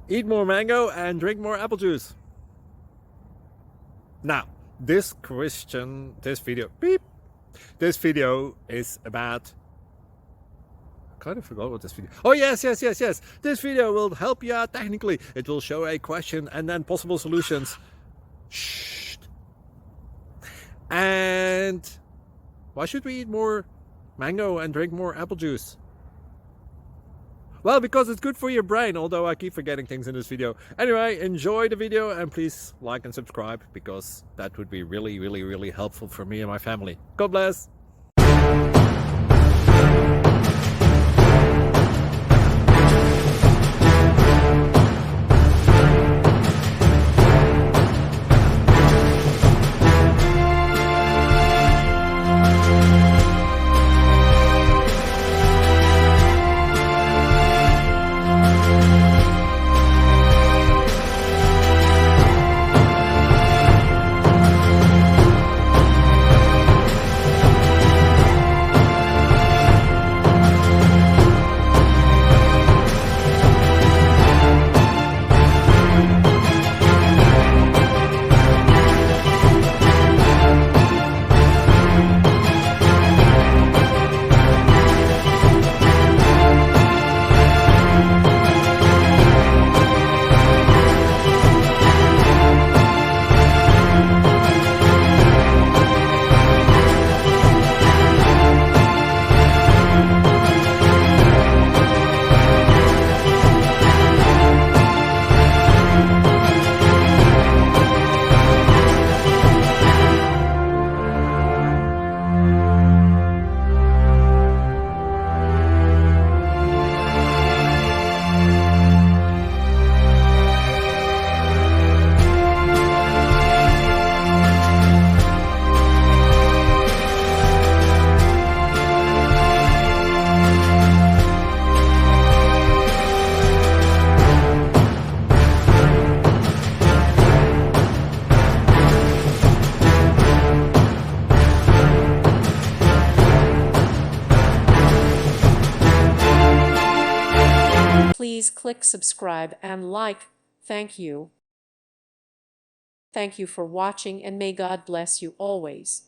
Eat more mango and drink more apple juice. Now, this video is about, I kind of forgot what this video. Oh, yes. This video will help you out technically. It will show a question and then possible solutions. Shh. And why should we eat more mango and drink more apple juice? Well, because it's good for your brain, although I keep forgetting things in this video. Anyway, enjoy the video and please like and subscribe, because that would be really helpful for me and my family. God bless! Please click subscribe and like. Thank you. Thank you for watching, and may God bless you always.